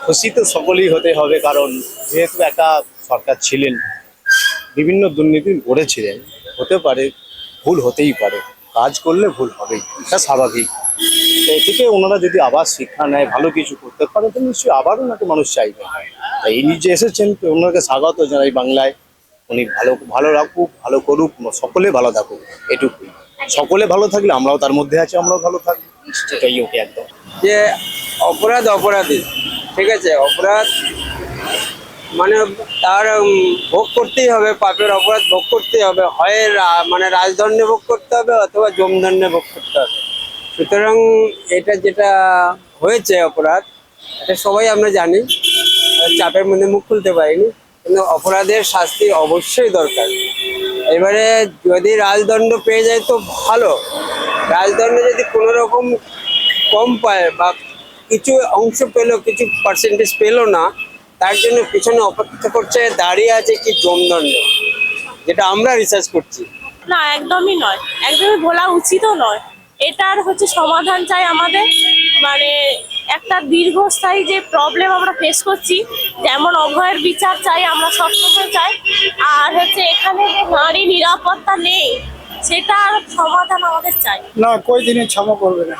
খুশি তো সকলেই হতে হবে, কারণ যেহেতু একা সরকার ছিলেন, বিভিন্ন দুর্নীতি করেছিলেন, হতে পারে ভুল হতেই পারে, কাজ করলে ভুল হবেই, এটা স্বাভাবিক। তো এ থেকে ওনারা যদি আবার শিক্ষা নেয়, ভালো কিছু করতে পারে, তো নিশ্চয়ই আবার ওনাকে মানুষ চাইবে। তাই এই নিজে এসেছেন, তো ওনাকে স্বাগত জানাই বাংলায়। উনি ভালো ভালো রাখুক, ভালো করুক, সকলে ভালো থাকুক, এটুকুই। সকলে ভালো থাকলে আমরাও তার মধ্যে আছি, আমরাও ভালো থাকবো, এটাই ওকে একদম। যে অপরাধ অপরাধী, ঠিক আছে, অপরাধ মানে তার ভোগ করতেই হবে, পাপের অপরাধ ভোগ করতেই হবে, হয় মানে রাজদণ্ডে ভোগ করতে হবে অথবা যমদণ্ডে ভোগ করতে হবে। সুতরাং এটা যেটা হয়েছে অপরাধ, এটা সবাই আমরা জানি, চাপের মধ্যে মুখ খুলতে পারিনি, কিন্তু অপরাধের শাস্তি অবশ্যই দরকার। এবারে যদি রাজদণ্ড পেয়ে যায় তো ভালো, রাজদণ্ড যদি কোনো রকম কম পায় বা কিছু অংশ পেলো, কিছু পার্সেন্টেজ পেলো না, তার জন্য পিছনে অপেক্ষা করছে, দাঁড়িয়ে আছে কি যমদণ্ড, যেটা আমরা রিসার্চ করছি। না, একদমই নয়, একদমই বলা উচিতও নয়। এটার সমাধান চাই আমাদের, মানে একটা দীর্ঘস্থায়ী যে প্রবলেম আমরা ফেস করছি, যেমন অভয়ের বিচার চাই আমরা সবসময় চাই, আর এখানে যে নারী নিরাপত্তা নেই, সেটার সমাধান আমাদের চাই। না, কই দিনই ক্ষমা করবে না।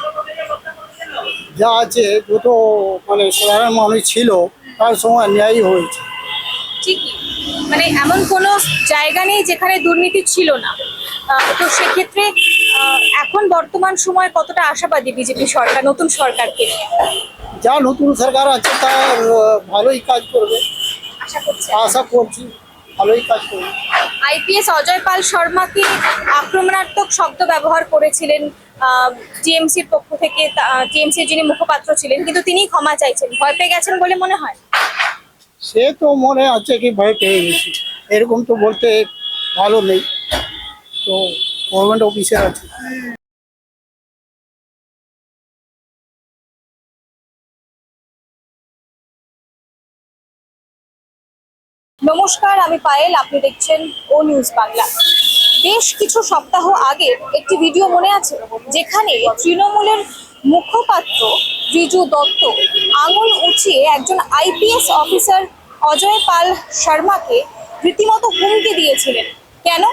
যা আছে যত মানে সাধারণ মানুষ ছিল তার সময় ন্যায় হয়েছে। ঠিকই, মানে এমন কোনো জায়গা নেই যেখানে দুর্নীতি ছিল না। তো সেক্ষেত্রে এখন বর্তমান সময় কতটা আশাবাদী বিজেপি সরকার, নতুন সরকারকে নিয়ে? যা নতুন সরকার আছে তার ভালোই কাজ করবে, আশা করছি ভালোই কাজ করবে। আইপিএস অজয় পাল শর্মাকে আক্রমণাত্মক শব্দ ব্যবহার করেছিলেন টিএমসির পক্ষ থেকে, টিএমসির যিনি মুখপাত্র ছিলেন, কিন্তু তিনি ক্ষমা চাইছেন। ভয় পেয়ে গেছেন বলে মনে হয়? সে তো মনে আছে কি ভয় পেয়ে গেছি, এরকম তো বলতে ভালো নেই, তো গভর্নমেন্ট অফিসার আছে। নমস্কার, আমি পায়েল, আপনি দেখছেন ও নিউজ বাংলা। বেশ কিছু সপ্তাহ আগে একটি ভিডিও মনে আছে, যেখানে তৃণমূলের মুখপাত্র রিজু দত্ত আঙুল উঁচিয়ে একজন আইপিএস অফিসার অজয় পাল শর্মাকে রীতিমতো হুমকি দিয়েছিলেন। কেন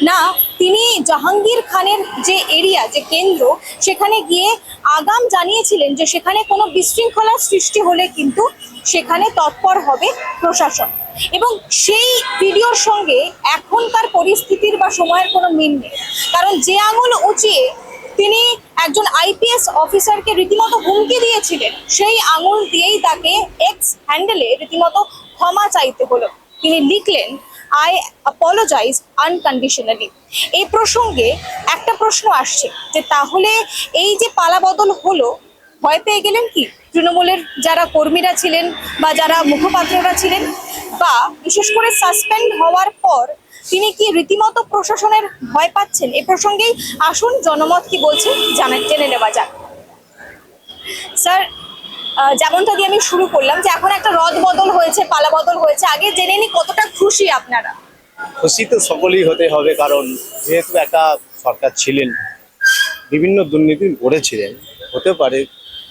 না, তিনি জাহাঙ্গীর খানের যে এরিয়া, যে কেন্দ্র, সেখানে গিয়ে আগাম জানিয়েছিলেন যে সেখানে কোনো বিশৃঙ্খলার সৃষ্টি হলে কিন্তু সেখানে তৎপর হবে প্রশাসন। এবং সেই ভিডিওর সঙ্গে এখনকার পরিস্থিতির বা সময়ের কোনো মিল নেই, কারণ যে আঙুল উঁচিয়ে তিনি একজন আইপিএস অফিসারকে রীতিমতো হুমকি দিয়েছিলেন, সেই আঙুল দিয়েই তাকে এক্স হ্যান্ডেলে রীতিমতো ক্ষমা চাইতে হলো। তিনি লিখলেন, আই অ্যাপোলোজাইজ আনকন্ডিশনালি। এই প্রসঙ্গে একটা প্রশ্ন আসছে যে তাহলে এই যে পালাবদল হলো, ভয় পেয়ে গেলেন কি তৃণমূলের যারা কর্মীরা ছিলেন বা যারা মুখপাত্ররা ছিলেন, বা বিশেষ করে সাসপেন্ড হওয়ার পর তিনি কি রীতিমতো প্রশাসনের ভয় পাচ্ছেন? এ প্রসঙ্গেই আসুন জনমত কি বলছেন জেনে নেওয়া যাক। স্যার, যেমনটা দিয়ে আমি শুরু করলাম যে এখন একটা রদ বদল হয়েছে, পালা বদল হয়েছে, আগে জেনে নি কতটা খুশি আপনারা? খুশি তো সকলেই হতে হবে, কারণ যেহেতু একা সরকার ছিলেন, বিভিন্ন দুর্নীতি করেছিলেন, হতে পারে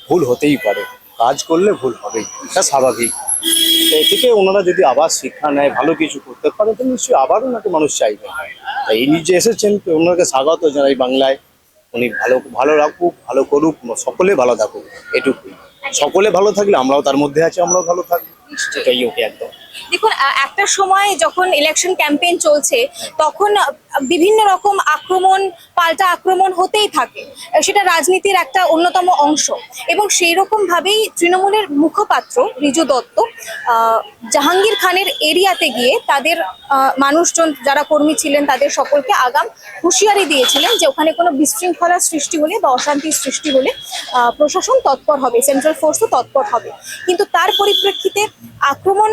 ভুল হতেই পারে, কাজ করলে ভুল হবেই, এটা স্বাভাবিক। তো এ থেকে ওনারা যদি আবার শিক্ষা নেয়, ভালো কিছু করতে পারে, তো নিশ্চয়ই আবার ওনাকে মানুষ চাইবে। তাই এই নিজে এসেছেন, তো ওনাকে স্বাগত জানাই বাংলায়। উনি ভালো ভালো রাখুক, ভালো করুক, সকলে ভালো থাকুক, এটুকুই। সকলে ভালো থাকলে আমরাও তার মধ্যে আছি, আমরাও ভালো থাকবো, এটাই ওকে একদম। দেখুন, একটা সময় যখন ইলেকশন ক্যাম্পেইন চলছে, তখন বিভিন্ন রকম আক্রমণ, পাল্টা আক্রমণ হতেই থাকে, সেটা রাজনীতির একটা অন্যতম অংশ। এবং সেই রকম ভাবেই তৃণমূলের মুখপাত্র রিজু দত্ত জাহাঙ্গীর খানের এরিয়াতে গিয়ে তাদের মানুষজন যারা কর্মী ছিলেন তাদের সকলকে আগাম হুঁশিয়ারি দিয়েছিলেন যে ওখানে কোনো বিশৃঙ্খলার সৃষ্টি হলে বা অশান্তির সৃষ্টি হলে প্রশাসন তৎপর হবে, সেন্ট্রাল ফোর্সও তৎপর হবে। কিন্তু তার পরিপ্রেক্ষিতে আক্রমণ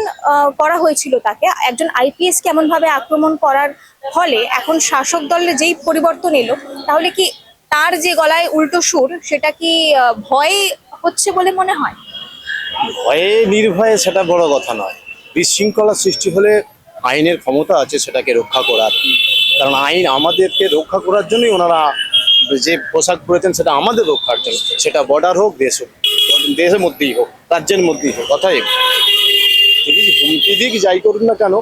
করা হয়েছিল তাকে, একজন আইপিএস কে এমন ভাবে আক্রমণ করার ফলে এখন শাসক দলের যেই পরিবর্তন এলো, তাহলে কি তার যে গলায় উল্টো সুর, সেটা কি ভয় হচ্ছে বলে মনে হয়? ভয়ে নির্ভয়ে সেটা বড় কথা নয়। বিশৃঙ্খলা সৃষ্টি হলে আইনের ক্ষমতা আছে সেটাকে রক্ষা করার, কারণ আইন আমাদেরকে রক্ষা করার জন্যই ওনারা যে পোশাক পরেছেন, সেটা আমাদের রক্ষার জন্য, সেটা বর্ডার হোক, দেশ হোক। দেশের মধ্যেই হোক, রাজ্যের মধ্যেই হোক, অতএব তিনি হুমকি দিক যাই করুন না কেন,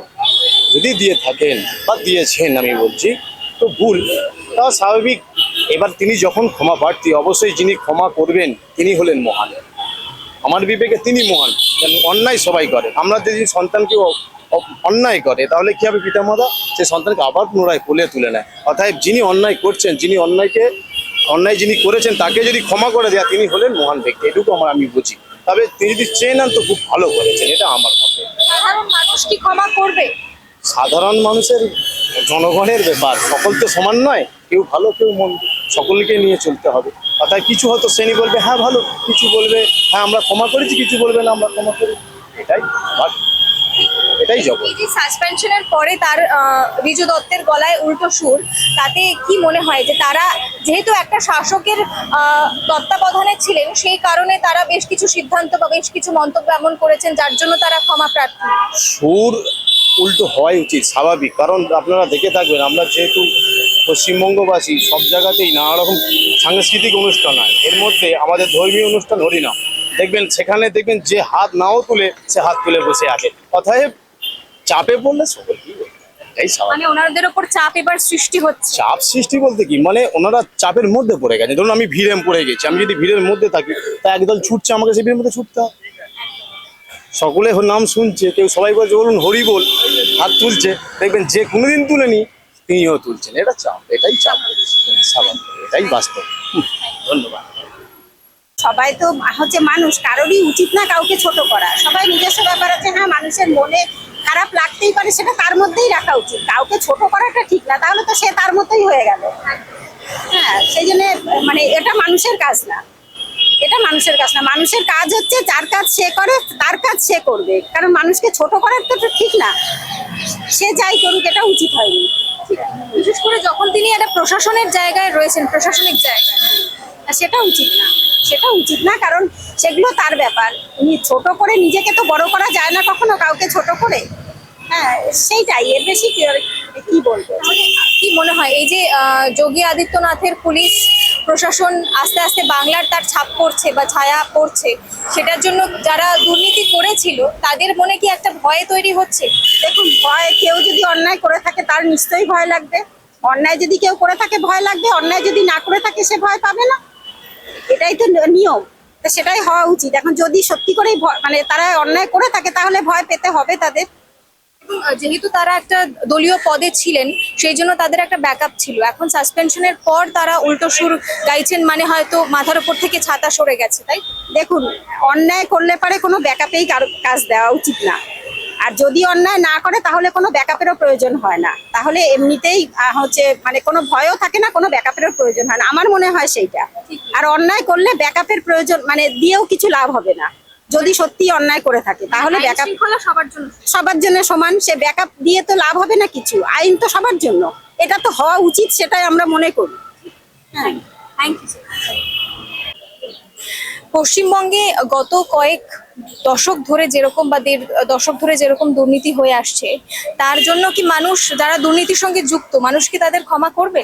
যদি দিয়ে থাকেন বা দিয়েছেন আমি বলছি, তো ভুল, তা স্বাভাবিক। এবার তিনি যখন ক্ষমা প্রার্থী, অবশ্যই যিনি ক্ষমা করবেন তিনি হলেন মহান। আমার বিবেকে তিনি মহান। কারণ অন্যায় সবাই করে, আমরা যদি সন্তানকে অন্যায় করে তাহলে কি হবে, পিতামাতা সে সন্তানকে আবার পুনরায় কোলে তুলে নেয়। অতএব যিনি অন্যায় করছেন, যিনি অন্যায় যিনি করেছেন তাকে যদি ক্ষমা করে দেয় তিনি হলেন মহান ব্যক্তি, এটুকু আমি বুঝি। তবে তিনি যদি চেয়ে নেন তো খুব ভালো করেছেন, এটা আমার মতে। সাধারণ মানুষ কি ক্ষমা করবে? সাধারণ মানুষের, জনগণের ব্যাপার, সকল তো সমান নয়, কেউ ভালো কেউ মন্দ, সকলকে নিয়ে চলতে হবে। অর্থাৎ কিছু হয়তো শ্রেণী বলবে হ্যাঁ ভালো, কিছু বলবে হ্যাঁ আমরা ক্ষমা করেছি, কিছু বলবে না আমরা ক্ষমা করি, এটাই জগৎ। এই যে সাসপেনশনের পরে তার ঋজু দত্তের গলায় উল্টো সুর, তাতে কি মনে হয় যে তারা যেহেতু একটা শাসকের তত্ত্বাবধানে ছিলেন, সেই কারণে তারা বেশ কিছু সিদ্ধান্ত বা বেশ কিছু মন্তব্য এমন করেছেন যার জন্য তারা ক্ষমা প্রার্থী? সুর উল্টো হওয়াই উচিত, স্বাভাবিক। কারণ আপনারা দেখে থাকবেন, আমরা যেহেতু পশ্চিমবঙ্গবাসী, সব জায়গাতেই নানা রকম সাংস্কৃতিক অনুষ্ঠান হয়, এর মধ্যে আমাদের ধর্মীয় অনুষ্ঠান হরিনাম, দেখবেন সেখানে দেখবেন যে হাত নাও তুলে সে হাত তুলে বসে আছে। অতএব চাপে পড়লে সকলকেই এই স্বাভাবিক। মানে ওনাদের ওপর চাপ এবার সৃষ্টি হচ্ছে। চাপ সৃষ্টি বলতে কি, মানে ওনারা চাপের মধ্যে পড়ে গেছে। ধরুন আমি ভিড়ে পড়ে গেছি, আমি যদি ভিড়ের মধ্যে থাকি তা একদল ছুটছে, আমাকে সেই ভিড়ের মধ্যে ছুটতে হবে। সকলে নাম শুনছে, কেউ সবাই বলছে বলুন হরি বল, হাত তুলছে, দেখবেন যে কোনোদিন তুলেনি তিনিও তুলছেন, এটা চাপ, এটাই চাপ, স্বাভাবিক, এটাই বাস্তব। ধন্যবাদ। সবাই তো হচ্ছে মানুষ, কারোরই উচিত না কাউকে ছোট করা। সবাই নিজস্ব ব্যাপার আছে, হ্যাঁ মানুষের মনে খারাপ লাগতেই পারে, সেটা তার মধ্যেই রাখা উচিত। কাউকে ছোট করাটা ঠিক না, তাহলে তো সে তার মতোই হয়ে গেল। হ্যাঁ, সেই জন্য মানে এটা মানুষের কাজ না, এটা মানুষের কাজ না। মানুষের কাজ হচ্ছে যার কাজ সে করে, তার কাজ সে করবে। কারণ মানুষকে ছোট করার তো ঠিক না, সে যাই করুক, এটা উচিত হয়নি। বিশেষ করে যখন তিনি একটা প্রশাসনের জায়গায় রয়েছেন, প্রশাসনিক জায়গায়, সেটা উচিত না, সেটা উচিত না। কারণ সেগুলো তার ব্যাপার। উনি ছোট করে নিজেকে তো বড় করা যায় না কখনো, কাউকে ছোট করে। হ্যাঁ, সেইটাই, এর বেশি কি বলবো। তাহলে কি মনে হয় এই যে যোগী আদিত্যনাথের পুলিশ প্রশাসন আস্তে আস্তে বাংলার তার ছাপ পড়ছে বা ছায়া পড়ছে, সেটার জন্য যারা দুর্নীতি করেছিল তাদের মনে কি একটা ভয় তৈরি হচ্ছে? দেখুন, ভয়, কেউ যদি অন্যায় করে থাকে তার নিশ্চয়ই ভয় লাগবে। অন্যায় যদি কেউ করে থাকে ভয় লাগবে, অন্যায় যদি না করে থাকে সে ভয় পাবে না, এটাই তো নিয়ম। তো সেটাই হওয়া উচিত। এখন যদি সত্যি করেই মানে তারা অন্যায় করে থাকে তাহলে ভয় পেতে হবে তাদের। যেহেতু তারা একটা দলীয় পদে ছিলেন, সেই জন্য তাদের একটা ব্যাকআপ ছিল। এখন সাসপেনশনের পর তারা উল্টো সুর গাইছেন, মানে হয়তো মাথার উপর থেকে ছাতা সরে গেছে, তাই? দেখুন, অন্যায় করলে পারে কোনো ব্যাকআপেই কাজ দেওয়া উচিত না। আর যদি অন্যায় না করে তাহলে কোনো ব্যাকআপেরও প্রয়োজন হয় না, তাহলে এমনিতেই হচ্ছে মানে কোনো ভয়ও থাকে না, কোনো ব্যাকআপেরও প্রয়োজন হয় না, আমার মনে হয় সেইটা। আর অন্যায় করলে ব্যাকআপের প্রয়োজন মানে দিয়েও কিছু লাভ হবে না। যদি সত্যি অন্যায় করে থাকে তাহলে ব্যাকআপ সবার জন্য সমান, সে ব্যাকআপ দিয়ে তো লাভ হবে না কিছু। আইন তো সবার জন্য, এটা তো হওয়া উচিত, সেটাই আমরা মনে করি। হ্যাঁ, থ্যাংক ইউ। পশ্চিমবঙ্গে গত কয়েক দশক ধরে যেরকম বা 1.5 দশক ধরে যেরকম দুর্নীতি হয়ে আসছে, তার জন্য কি মানুষ, যারা দুর্নীতির সঙ্গে যুক্ত, মানুষ কি তাদের ক্ষমা করবে?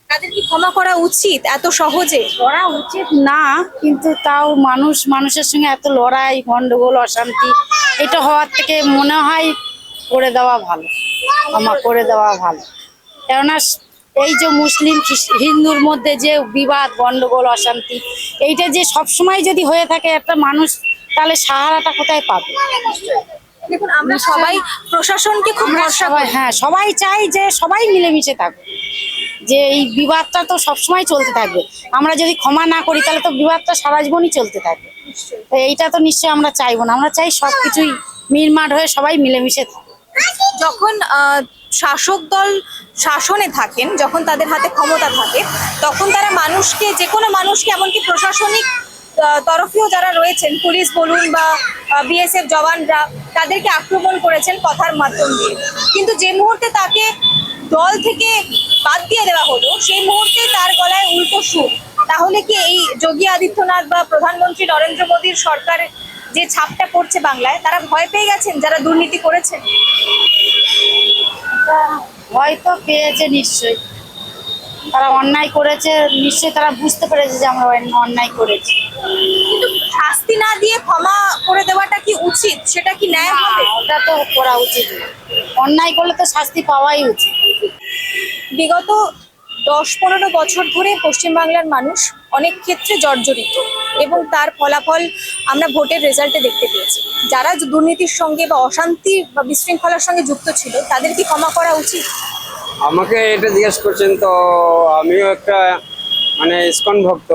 তাদের কি ক্ষমা করা উচিত এত সহজে? করা উচিত না, কিন্তু তাও মানুষের সঙ্গে এত লড়াই, গন্ডগোল, অশান্তি, এটা হওয়ার থেকে মনে হয় করে দেওয়া ভালো, ক্ষমা করে দেওয়া ভালো। কেননা এই যে মুসলিম হিন্দুর মধ্যে যে বিবাদ, গন্ডগোল, অশান্তি, এইটা যে সবসময় যদি হয়ে থাকে একটা মানুষ, তাহলে সাহারাটা কোথায় পাবে? দেখুন, আমরা সবাই প্রশাসনকে খুব ভরসা করি। হ্যাঁ, সবাই চাই যে সবাই মিলেমিশে থাকুক, যে এই বিবাদটা তো সবসময় চলতে থাকবে। আমরা যদি ক্ষমা না করি তাহলে তো বিবাদটা সারা জীবনই চলতে থাকবে। তো এইটা তো নিশ্চয়ই আমরা চাইবো না, আমরা চাই সবকিছুই মিটমাট হয়ে সবাই মিলেমিশে থাকুক। যখন শাসক দল শাসনে থাকেন, যখন তাদের হাতে ক্ষমতা থাকে, তখন তারা মানুষকে, যে কোনো মানুষকে, এমনকি প্রশাসনিক তরফেও যারা রয়েছেন, পুলিশ বলুন বা বিএসএফ জওয়ানরা, তাদেরকে আক্রমণ করেছেন কথার মাধ্যম দিয়ে। কিন্তু যে মুহূর্তে তাকে দল থেকে বাদ দিয়ে দেওয়া হলো, সেই মুহূর্তে তার গলায় উল্টো সুর। তাহলে কি এই যোগী আদিত্যনাথ বা প্রধানমন্ত্রী নরেন্দ্র মোদীর সরকারের যে ছাপটা পড়ছে বাংলায়, তারা ভয় পেয়ে গেছেন যারা দুর্নীতি করেছেন? হয়তো পেয়েছে নিশ্চয়ই, তারা অন্যায় করেছে, নিশ্চয়ই তারা বুঝতে পেরেছে যে আমরা অন্যায় করেছি। কিন্তু শাস্তি না দিয়ে ক্ষমা করে দেওয়াটা কি উচিত? সেটা কি ন্যায় না, হবে? ওটা তো করা উচিত না। অন্যায় করলে তো শাস্তি পাওয়াই উচিত। বিগত 10-15 বছর ধরে পশ্চিমবাংলার মানুষ অনেক ক্ষেত্রে জর্জরিত এবং তার ফলাফল আমরা ভোটের রেজাল্টে দেখতে পেয়েছি। যারা দুর্নীতির সঙ্গে বা অশান্তি বা বিশৃঙ্খলার সঙ্গে যুক্ত ছিল তাদের কি ক্ষমা করা উচিত? আমাকে এটা জিজ্ঞেস করছেন, তো আমিও একটা মানে ইসকন ভক্ত।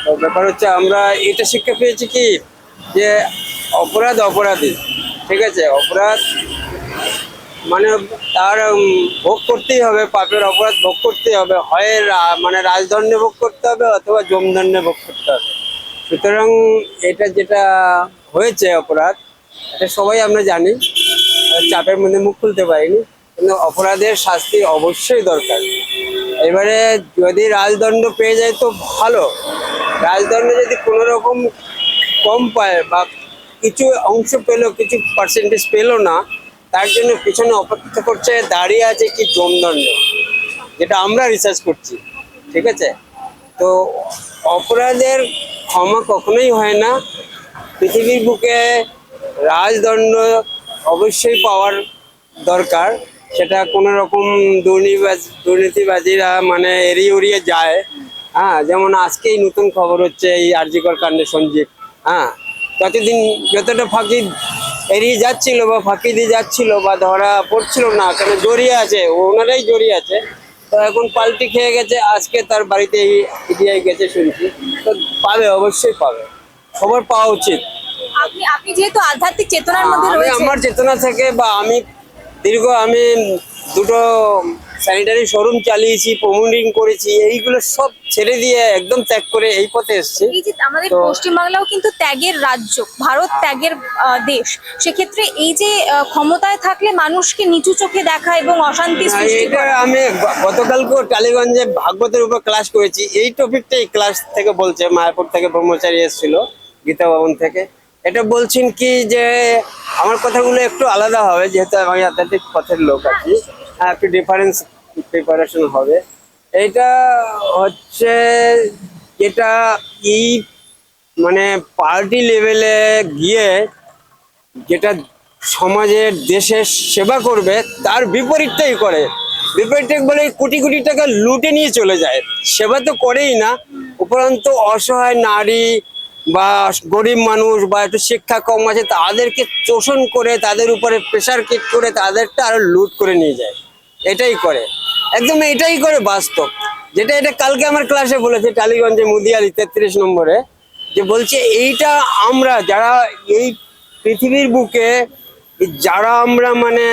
তো ব্যাপার হচ্ছে আমরা এটা শিক্ষা পেয়েছি কি, যে অপরাধ অপরাধী, ঠিক আছে, অপরাধ মানে তার ভোগ করতেই হবে, পাপের অপরাধ ভোগ করতেই হবে, হয় মানে রাজদণ্ডে ভোগ করতে হবে অথবা যমদণ্ডে ভোগ করতে হবে। সুতরাং এটা যেটা হয়েছে অপরাধ, এটা সবাই আমরা জানি, চাপের মধ্যে মুখ খুলতে পারিনি, কিন্তু অপরাধের শাস্তি অবশ্যই দরকার। এবারে যদি রাজদণ্ড পেয়ে যায় তো ভালো, রাজদণ্ড যদি কোনো রকম কম পায় বা কিছু অংশ পেলো, কিছু পার্সেন্টেজ পেলো না, তার জন্য পিছনে অপেক্ষা করছে, দাঁড়িয়ে আছে কি যমদণ্ড, যেটা আমরা রিসার্চ করছি, ঠিক আছে। তো অপরাধের ক্ষমা কখনোই হয় না। পৃথিবীর বুকে রাজদণ্ড অবশ্যই পাওয়ার দরকার, সেটা কোনো রকম দুর্নীতিবাজীরা মানে এড়িয়ে উড়িয়ে যায়। হ্যাঁ, যেমন আজকেই নতুন খবর হচ্ছে এই আরজিকর কাণ্ডে সঞ্জীব, হ্যাঁ, ততদিন যতটা ফাঁকি এড়িয়ে যাচ্ছিল বা ফাঁকি দিয়ে যাচ্ছিল বা ধরা পড়ছিল না, কেন জড়িয়ে আছে, ওনারাই জড়িয়ে আছে, তো এখন পাল্টি খেয়ে গেছে, আজকে তার বাড়িতে ইডিআই গেছে শুনছি, তো পাবে, অবশ্যই পাবে, খবর পাওয়া উচিত। আপনি যেহেতু আধ্যাত্মিক চেতনার মধ্যে আমি রয়েছে, আমার চেতনা থেকে বা আমি দুটো স্যানিটারি শোরুম চালিয়েছি, প্রমোটিং করেছি, এইগুলো সব ছেড়ে দিয়ে একদম ত্যাগ করে এই পথে এসেছি। এই যে আমাদের তো- পশ্চিমবাংলাও কিন্তু ত্যাগের রাজ্য, ভারত ত্যাগের দেশ, সেক্ষেত্রে এই যে ক্ষমতায় থাকলে মানুষকে নিচু চোখে দেখা এবং অশান্তি সৃষ্টি এটা করা, আমি গতকালকে টালিগঞ্জে ভাগবতের উপর ক্লাস করেছি, এই টপিকটাই ক্লাস থেকে বলছে, মায়াপুর থেকে ব্রহ্মচারী এসেছিল গীতা ভবন থেকে, এটা বলছেন কি যে আমার কথাগুলো একটু আলাদা হবে, যেহেতু আমি আধ্যাত্মিক পথের লোক আছি, একটু ডিফারেন্স প্রিপারেশন হবে। এইটা হচ্ছে যেটা এই মানে পার্টি লেভেলে গিয়ে যেটা সমাজের দেশের সেবা করবে তার বিপরীতটাই করে, বিপরীতটা বলে কোটি কোটি টাকা লুটে নিয়ে চলে যায়, সেবা তো করেই না, উপরন্ত অসহায় নারী বা গরিব মানুষ বা একটু শিক্ষা কম আছে তাদেরকে শোষণ করে, তাদের উপরে প্রেশার কিক করে তাদেরটা আরো লুট করে নিয়ে যায়, এটাই করে, একদম এটাই করে বাস্তব। যেটা এটা কালকে আমার ক্লাসে বলেছে টালিগঞ্জে মুদিয়ালি 33 নম্বরে, যে বলছে এইটা আমরা যারা এই পৃথিবীর বুকে যারা আমরা মানে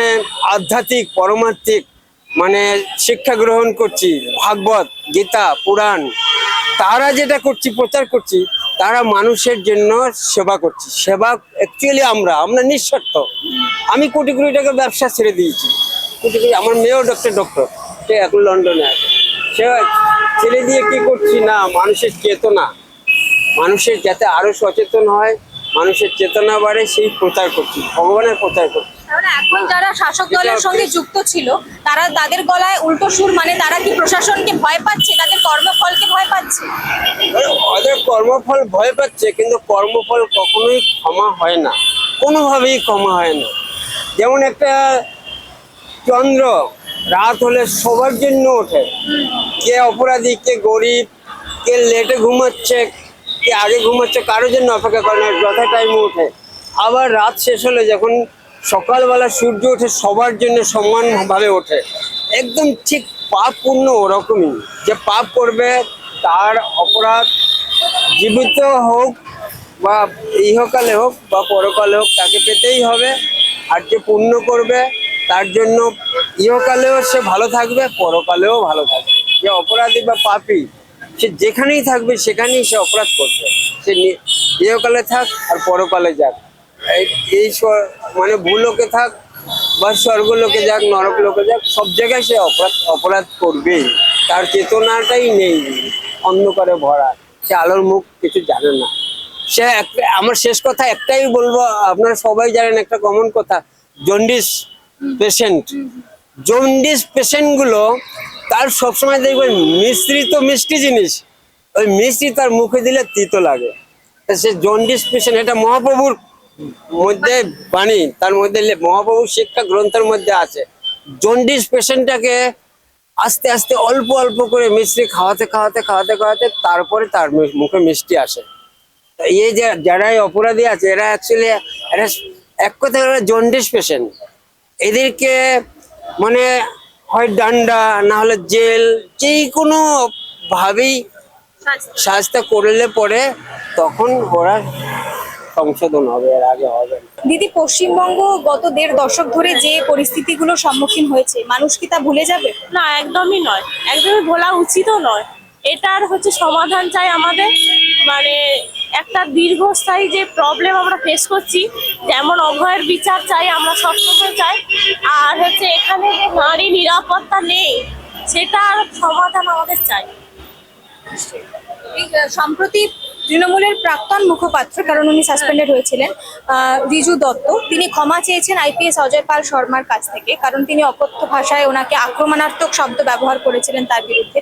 আধ্যাত্মিক পরমাত্মিক মানে শিক্ষা গ্রহণ করছি, ভাগবত গীতা পুরাণ, তারা যেটা করছি প্রচার করছি, তারা মানুষের জন্য সেবা করছি, সেবা অ্যাকচুয়ালি আমরা নিঃস্বার্থ। আমি কোটি কোটি টাকা ব্যবসা ছেড়ে দিয়েছি, কোটি কোটি, আমার মেয়েও ডক্টর, সে এখন লন্ডনে আছে, সে ছেড়ে দিয়ে কি করছি না, মানুষের চেতনা, মানুষের যাতে আরো সচেতন হয়, মানুষের চেতনা বাড়ে, সেই প্রচার করছি, ভগবানের প্রচার করছি। তাহলে এখন যারা শাসক দলের সঙ্গে যুক্ত ছিল তাদের গলায় উল্টো সুর, মানে তারা কি প্রশাসনকে ভয় পাচ্ছে, তাদের কর্মফলকে ভয় পাচ্ছে? ওদের কর্মফল ভয় পাচ্ছে, কিন্তু কর্মফল কখনোই ক্ষমা হয় না, কোনোভাবেই ক্ষমা হয় না। যেমন একটা চন্দ্র রাত হলে সবার জন্য ওঠে, কে অপরাধী, কে গরিব, কে লেটে ঘুমাচ্ছে, কে আগে ঘুমাচ্ছে, কারোর জন্য অপেক্ষা করে না, যথা টাইমে ওঠে। আবার রাত শেষ হলে যখন সকালবেলা সূর্য ওঠে সবার জন্য সমানভাবে ওঠে, একদম ঠিক পাপ পুণ্য ওরকমই, যে পাপ করবে তার অপরাধ জীবিত হোক বা ইহকালে হোক বা পরকালে হোক তাকে পেতেই হবে, আর যে পুণ্য করবে তার জন্য ইহকালেও সে ভালো থাকবে, পরকালেও ভালো থাকবে। যে অপরাধী বা পাপী সে যেখানেই থাকবে সেখানেই সে অপরাধ করবে, সে ইহকালে থাক আর পরকালে যাক, এই মানে ভূলোকে থাক বা স্বর্গলোকে যাক, নরক লোকে যাক, সব জায়গায় সে অপরাধ করবেই, তার চেতনাটাই নেই, অন্ধকারে ভরা, সে আলোর মুখ কিছু জানে না। সে আমার শেষ কথা একটাই বলবো, আপনারা সবাই জানেন একটা কমন কথা, জন্ডিস পেশেন্ট গুলো তার সবসময় দেখবেন মিস্ত্রি তো মিষ্টি জিনিস, ওই মিষ্টি তার মুখে দিলে তিতো লাগে। তা সে জন্ডিস পেশেন্ট, এটা মহাপ্রভুর মধ্যে বাণী, তার মধ্যে মহাপ্রভুর শিক্ষা গ্রন্থের মধ্যে আছে। জন্ডিস পেশেন্টটাকে আস্তে আস্তে অল্প অল্প করে মিষ্টি খাওয়াতে খাওয়াতে খাওয়াতে খাওয়াতে তারপরে তার মুখে মিষ্টি আসে। তো এই যে যারা এই অপরাধী আছে, এরা অ্যাকচুয়ালি এরা এক কথা জন্ডিস পেশেন্ট। এদেরকে মানে হয় ডান্ডা না হলে জেল, যে কোনো ভাবেই শাস্তি করলে পরে তখন ওরা সংশোধন হবে, এর আগে হবে না। দিদি, পশ্চিমবঙ্গ গত 1.5 দশক ধরে যে পরিস্থিতিগুলোর সম্মুখীন হয়েছে, মানুষ কি তা ভুলে যাবে? না, একদমই নয়, একদমই ভোলা উচিতও নয়। এটার হচ্ছে সমাধান চাই আমাদের, মানে একটা দীর্ঘস্থায়ী যে প্রবলেম আমরা ফেস করছি, যেমন অভয়ের বিচার চাই আমরা সবসময় চাই, আর হচ্ছে এখানে যে নারী নিরাপত্তা নেই সেটার সমাধান আমাদের চাই। এই সম্প্রতি তৃণমূলের প্রাক্তন মুখপাত্র, কারণ উনি সাসপেন্ডেড হয়েছিলেন, রিজু দত্ত, তিনি ক্ষমা চেয়েছেন আইপিএস অজয় পাল শর্মার কাছ থেকে, কারণ তিনি অকথ্য ভাষায় ওনাকে আক্রমণাত্মক শব্দ ব্যবহার করেছিলেন তার বিরুদ্ধে।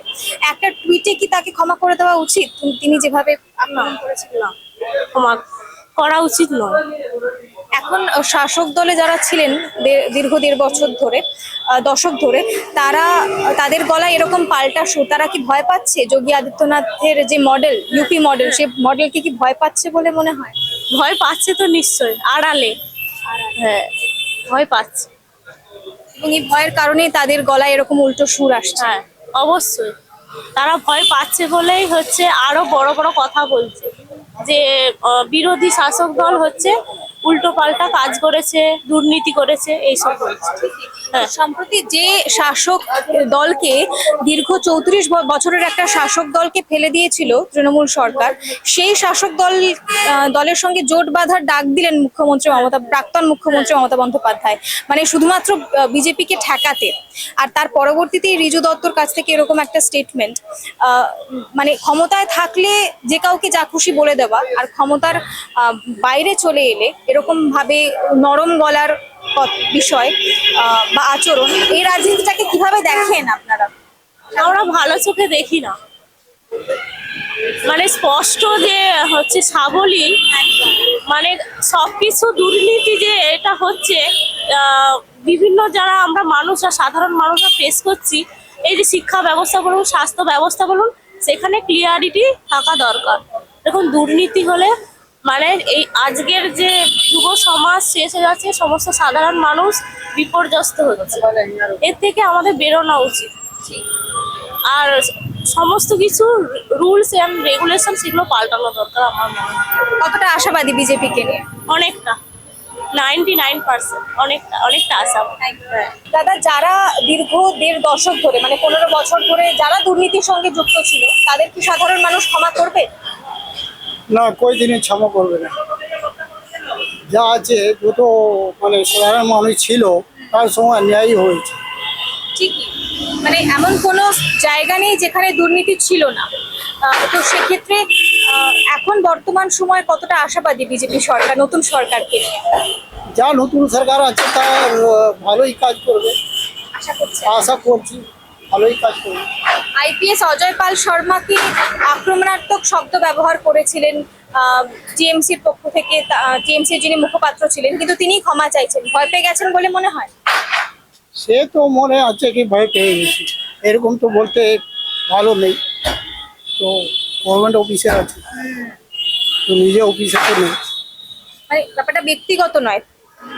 একটা টুইটে কি তাকে ক্ষমা করে দেওয়া উচিত, তিনি যেভাবে আক্রমণ করেছিলেন? না, ক্ষমা করা উচিত নয়। এখন শাসক দলে যারা ছিলেন দীর্ঘ 1.5 বছর ধরে, দশক ধরে, তাদের গলায় এরকম পাল্টা সুর, তারা কি ভয় পাচ্ছে? যোগী আদিত্যনাথের যে মডেল, ইউপি মডেল, সে মডেলকে কি ভয় পাচ্ছে বলে মনে হয়? ভয় পাচ্ছে তো নিশ্চয়ই, আড়ালে। হ্যাঁ, ভয় পাচ্ছে। এবং এই ভয়ের কারণেই তাদের গলায় এরকম উল্টো সুর আসছে। হ্যাঁ, অবশ্যই তারা ভয় পাচ্ছে বলেই হচ্ছে আরো বড় বড় কথা বলছে যে বিরোধী শাসক দল হচ্ছে উল্টো পাল্টা কাজ করেছে, দুর্নীতি করেছে, এইসব বলছে। হ্যাঁ, সম্প্রতি যে শাসক দলকে, দীর্ঘ 34 বছরের একটা শাসক দলকে ফেলে দিয়েছিল তৃণমূল সরকার, সেই শাসক দলের সঙ্গে জোট বাঁধার ডাক দিলেন প্রাক্তন মুখ্যমন্ত্রী মমতা বন্দ্যোপাধ্যায়, মানে শুধুমাত্র বিজেপিকে ঠেকাতে। আর তার পরবর্তীতে রিজু দত্তর কাছ থেকে এরকম একটা স্টেটমেন্ট, মানে ক্ষমতায় থাকলে যে কাউকে যা খুশি বলে দেওয়া, আর ক্ষমতার বাইরে চলে এলে এরকম ভাবে নরম গলার বিষয় বা আচরণ, এই রাজনীতিটাকে কিভাবে দেখেন আপনারা? আমরা ভালো চোখে দেখি না, মানে স্পষ্ট যে হচ্ছে সাবলীল, মানে সবকিছু দুর্নীতি যে এটা হচ্ছে বিভিন্ন যারা আমরা মানুষরা, সাধারণ মানুষরা ফেস করছি, এই যে শিক্ষা ব্যবস্থা বলুন, স্বাস্থ্য ব্যবস্থা বলুন, সেখানে ক্লিয়ারিটি থাকা দরকার। দেখুন, দুর্নীতি হলে মানে এই আজকের যে যুব সমাজ শেষ হয়ে যাচ্ছে, সমস্ত সাধারণ মানুষ বিপর্যস্ত হচ্ছে, এর থেকে আমাদের বেরোনো উচিত। আর সমস্ত কিছু রুলস এন্ড রেগুলেশন সেগুলো পাল্টানো দরকার আমার মনে হয়। কতটা আশাবাদী বিজেপিকে নিয়ে? অনেকটা, 99%, অনেকটা আশাবাদী। দাদা, যারা দীর্ঘ 1.5 দশক ধরে, মানে 15 বছর ধরে যারা দুর্নীতির সঙ্গে যুক্ত ছিল, তাদের কি সাধারণ মানুষ ক্ষমা করবে? না, কই দিনই ক্ষমা করবে না। যা আছে যত মানে সাধারণ মানুষ ছিল তার সময় ন্যায় হয়েছে। ঠিকই, মানে এমন কোনো জায়গা নেই যেখানে দুর্নীতি ছিল না। তো সেক্ষেত্রে এখন বর্তমান সময় কতটা আশাবাদী বিজেপি সরকার, নতুন সরকারকে নিয়ে? যা নতুন সরকার আছে তার ভালোই কাজ করবে, আশা করছি ভালোই কাজ করবে। আইপিএস অজয় পাল শর্মাকে আক্রমণাত্মক শব্দ ব্যবহার করেছিলেন টিএমসির পক্ষ থেকে, টিএমসির যিনি মুখপাত্র ছিলেন, কিন্তু তিনি ক্ষমা চাইছেন। ভয় পেয়ে গেছেন বলে মনে হয়? সে তো মনে আছে কি ভয় পেয়ে গেছি, এরকম তো বলতে ভালো নেই। তো গভর্নমেন্ট অফিসার আছে, তো নিজে অফিসার তো নেই। মানে ব্যাপারটা ব্যক্তিগত নয়,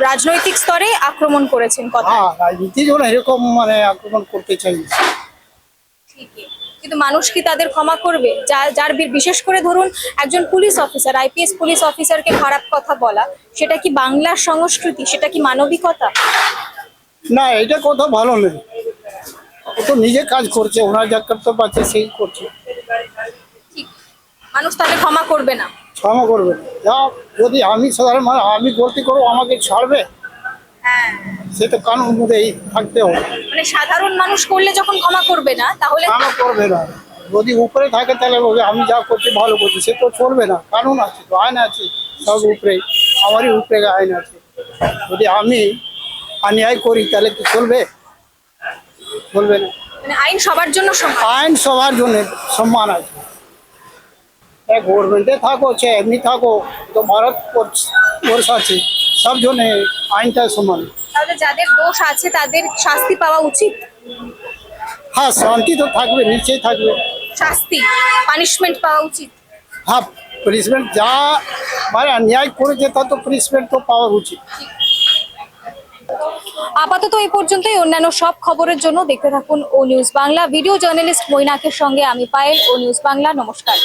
রাজনৈতিক স্তরে আক্রমণ করেছেন কথা। হ্যাঁ, রাজনীতি জন্য এরকম মানে আক্রমণ করতে চাই। ঠিকই, কিন্তু মানুষ কি তাদের ক্ষমা করবে? যার বিশেষ করে ধরুন একজন পুলিশ অফিসার, আইপিএস পুলিশ অফিসারকে খারাপ কথা বলা, সেটা কি বাংলার সংস্কৃতি? সেটা কি মানবিকতা? না, এটা কথা ভালো নেই। ও তো নিজে কাজ করছে, ওনার যা কর্তব্য আছে সেই করছে। ঠিক, মানুষ তাহলে ক্ষমা করবে না? ক্ষমা করবে না। যা যদি আমি সাধারণ মানুষ, আমি গলতি করবো, আমাকে ছাড়বে? হ্যাঁ, সে তো কানুন মধ্যেই থাকতে হবে। মানে সাধারণ মানুষ করলে যখন ক্ষমা করবে না, তাহলে ক্ষমা করবে না। যদি উপরে থাকে তাহলে বলবে আমি যা করছি ভালো করছি, সে তো চলবে না। কানুন আছে তো, আইন আছে সব উপরে, আমারই উপরে আইন আছে। যদি আমি অন্যায় করি তাহলে কি চলবে? চলবে না। মানে আইন সবার জন্য সমান। আইন সবার জন্য সম্মান আছে, গভর্নমেন্টে থাকো চাहे এমনি থাকো, তো ভারতবর্ষ আছে, সব জন্য আইনটা সমান। তাহলে যাদের দোষ আছে তাদের শাস্তি পাওয়া উচিত। হ্যাঁ, শান্তি তো থাকবে, নিচেই থাকবে। শাস্তি, পানিশমেন্ট পাওয়া উচিত। হ্যাঁ, পানিশমেন্ট যা মানে অন্যায় করেছে তা তো পানিশমেন্ট তো পাওয়া উচিত। আপাতত এই পর্যন্তই। অন্যান্য সব খবরের জন্য দেখতে থাকুন ও নিউজ বাংলা। ভিডিও জার্নালিস্ট মৈনাকের সঙ্গে আমি পায়েল, ও নিউজ বাংলা। নমস্কার।